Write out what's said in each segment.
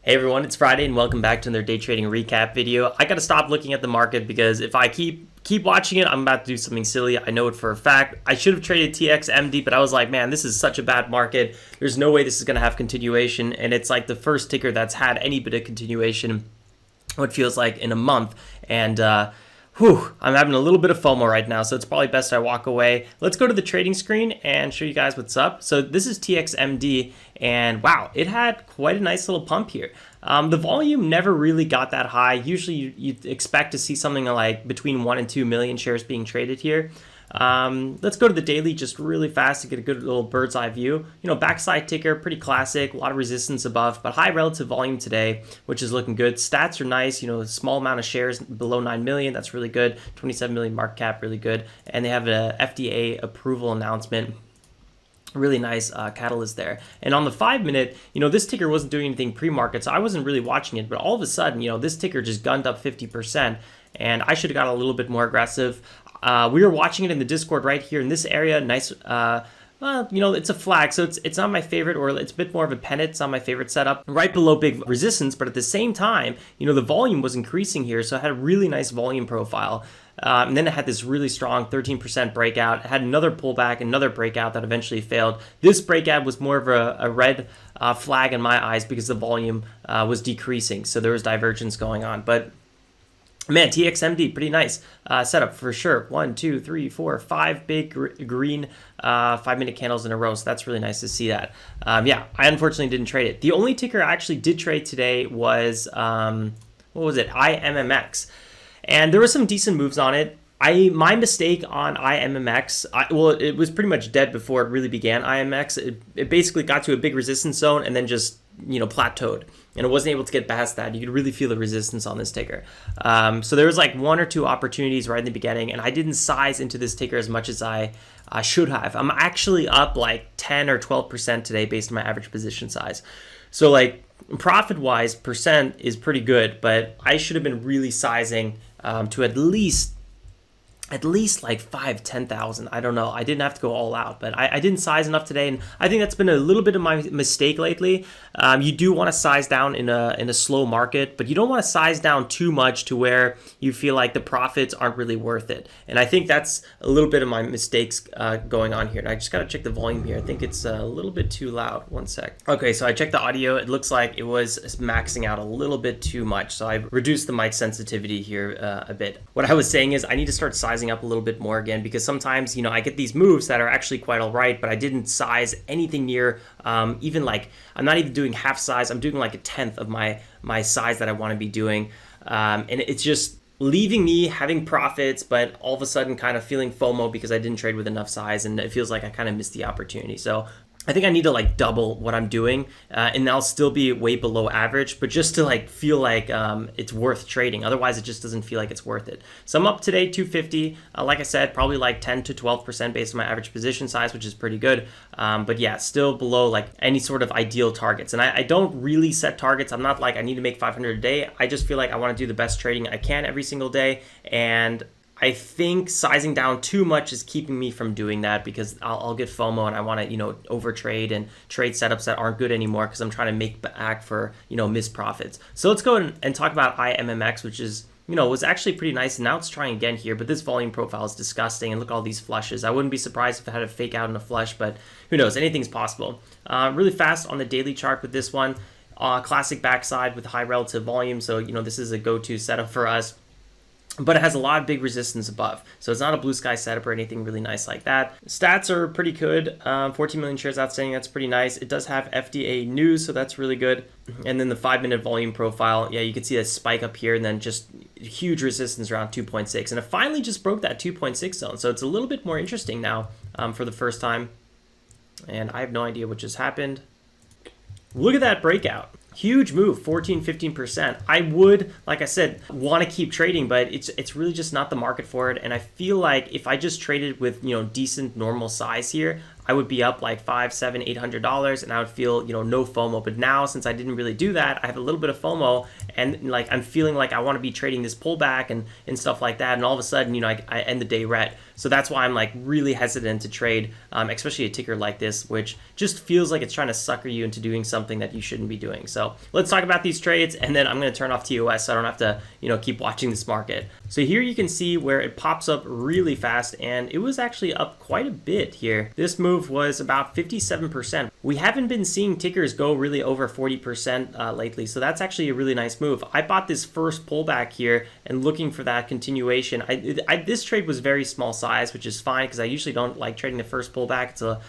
Hey everyone, it's Friday and welcome back to another day trading recap video. I gotta stop looking at the market because if I keep watching it, I'm about to do something silly. I know it for a fact. I should have traded TXMD, but I was like, man, this is such a bad market. There's no way this is gonna have continuation, and it's like the first ticker that's had any bit of continuation, what feels like in a month. And I'm having a little bit of FOMO right now, so it's probably best I walk away. Let's go to the trading screen and show you guys what's up. So this is TXMD, and wow, it had quite a nice little pump here. The volume never really got that high. Usually you'd expect to see something like between 1 and 2 million shares being traded here. Let's go to the daily just really fast to get a good little bird's eye view. You know, backside ticker, pretty classic, a lot of resistance above, but high relative volume today, which is looking good. Stats are nice, you know, a small amount of shares below 9 million, that's really good. 27 million market cap, really good. And they have a FDA approval announcement. Really nice catalyst there. And on the 5-minute, you know, this ticker wasn't doing anything pre-market, so I wasn't really watching it, but all of a sudden, you know, this ticker just gunned up 50%, and I should have got a little bit more aggressive. We were watching it in the Discord right here in this area. Nice, well, you know, it's a flag, so it's not my favorite, or it's a bit more of a pennant. It's not my favorite setup. Right below big resistance, but at the same time, you know, the volume was increasing here, so it had a really nice volume profile. And then it had this really strong 13% breakout. It had another pullback, another breakout that eventually failed. This breakout was more of a red flag in my eyes because the volume was decreasing, so there was divergence going on. But man, TXMD, pretty nice setup for sure. 1, 2, 3, 4, 5 big green 5-minute candles in a row. So that's really nice to see that. Yeah, I unfortunately didn't trade it. The only ticker I actually did trade today was, what was it? IMMX. And there were some decent moves on it. My mistake on IMMX, well, it was pretty much dead before it really began. IMMX, it basically got to a big resistance zone and then just, you know, plateaued, and it wasn't able to get past that. You could really feel the resistance on this ticker. So there was like 1 or 2 opportunities right in the beginning, and I didn't size into this ticker as much as I should have. I'm actually up like 10 or 12% today based on my average position size. So like profit-wise, percent is pretty good, but I should have been really sizing to at least like 5,000-10,000. I don't know. I didn't have to go all out, but I didn't size enough today, and I think that's been a little bit of my mistake lately. You do want to size down in a slow market, but you don't want to size down too much to where you feel like the profits aren't really worth it. And I think that's a little bit of my mistakes going on here. And I just got to check the volume here. I think it's a little bit too loud. One sec. Okay, so I checked the audio. It looks like it was maxing out a little bit too much, so I reduced the mic sensitivity here a bit. What I was saying is I need to start sizing up a little bit more again, because sometimes, you know, I get these moves that are actually quite all right, but I didn't size anything near even like, I'm not even doing half size. I'm doing like a 1/10 of my size that I want to be doing, and it's just leaving me having profits, but all of a sudden kind of feeling FOMO because I didn't trade with enough size, and it feels like I kind of missed the opportunity. So I think I need to like double what I'm doing, and I'll still be way below average, but just to like feel like it's worth trading. Otherwise, it just doesn't feel like it's worth it. So I'm up today 250. Like I said, probably like 10 to 12% based on my average position size, which is pretty good. But yeah, still below like any sort of ideal targets. And I don't really set targets. I'm not like I need to make 500 a day. I just feel like I want to do the best trading I can every single day, and I think sizing down too much is keeping me from doing that, because I'll get FOMO and I want to, you know, overtrade and trade setups that aren't good anymore because I'm trying to make back for, you know, missed profits. So let's go and talk about IMMX, which is, you know, was actually pretty nice. And now it's trying again here, but this volume profile is disgusting. And look at all these flushes. I wouldn't be surprised if it had a fake out in a flush, but who knows? Anything's possible. Really fast on the daily chart with this one. Classic backside with high relative volume. So, you know, this is a go-to setup for us. But it has a lot of big resistance above. So it's not a blue sky setup or anything really nice like that. Stats are pretty good. 14 million shares outstanding, that's pretty nice. It does have FDA news, so that's really good. And then the 5-minute volume profile, yeah, you can see a spike up here and then just huge resistance around 2.6. And it finally just broke that 2.6 zone. So it's a little bit more interesting now for the first time. And I have no idea what just happened. Look at that breakout. Huge move, 14-15%. I would, like I said, want to keep trading, but it's really just not the market for it. And I feel like if I just traded with, you know, decent normal size here, I would be up like $500, $700, $800, and I would feel, no FOMO. But now, since I didn't really do that, I have a little bit of FOMO, and like I'm feeling like I want to be trading this pullback and stuff like that. And all of a sudden, I end the day red. So that's why I'm like really hesitant to trade, especially a ticker like this, which just feels like it's trying to sucker you into doing something that you shouldn't be doing. So let's talk about these trades, and then I'm going to turn off TOS so I don't have to, keep watching this market. So here you can see where it pops up really fast, and it was actually up quite a bit here. This move was about 57%. We haven't been seeing tickers go really over 40% lately, so that's actually a really nice move. I bought this first pullback here and looking for that continuation. This trade was very small size, which is fine because I usually don't like trading the first pullback. It's a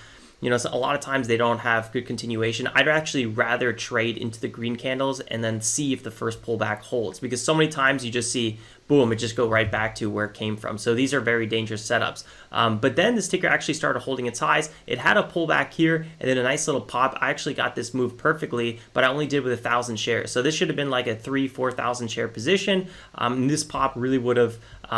lot of times they don't have good continuation. I'd actually rather trade into the green candles and then see if the first pullback holds, because so many times you just see, boom, it just go right back to where it came from. So these are very dangerous setups. But then this ticker actually started holding its highs. It had a pullback here and then a nice little pop. I actually got this move perfectly, but I only did with 1,000 shares. So this should have been like a 4,000 share position. This pop really would have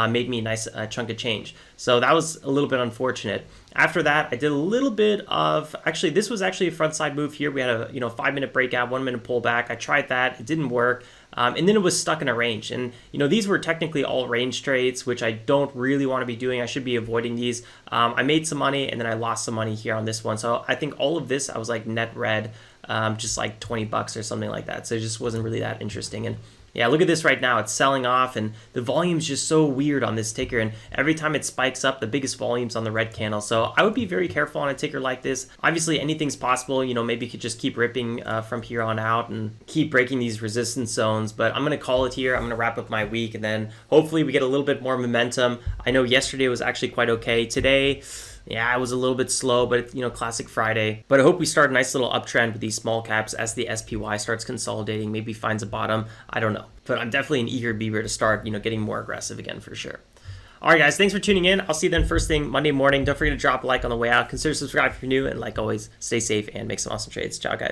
made me a nice chunk of change. So that was a little bit unfortunate. After that, I did a little bit of, actually, this was actually a front side move here. We had a 5-minute breakout, 1-minute pullback. I tried that. It didn't work. And then it was stuck in a range. And, these were technically all range trades, which I don't really want to be doing. I should be avoiding these. I made some money and then I lost some money here on this one. So I think all of this, I was like net red, just like $20 or something like that. So it just wasn't really that interesting. And yeah, look at this right now. It's selling off, and the volume's just so weird on this ticker. And every time it spikes up, the biggest volume's on the red candle. So I would be very careful on a ticker like this. Obviously, anything's possible. Maybe you could just keep ripping from here on out and keep breaking these resistance zones. But I'm going to call it here. I'm going to wrap up my week, and then hopefully we get a little bit more momentum. I know yesterday was actually quite okay. Today, yeah, it was a little bit slow, but it's, classic Friday. But I hope we start a nice little uptrend with these small caps as the SPY starts consolidating, maybe finds a bottom. I don't know. But I'm definitely an eager beaver to start, getting more aggressive again for sure. All right, guys, thanks for tuning in. I'll see you then first thing Monday morning. Don't forget to drop a like on the way out. Consider subscribing if you're new. And like always, stay safe and make some awesome trades. Ciao, guys.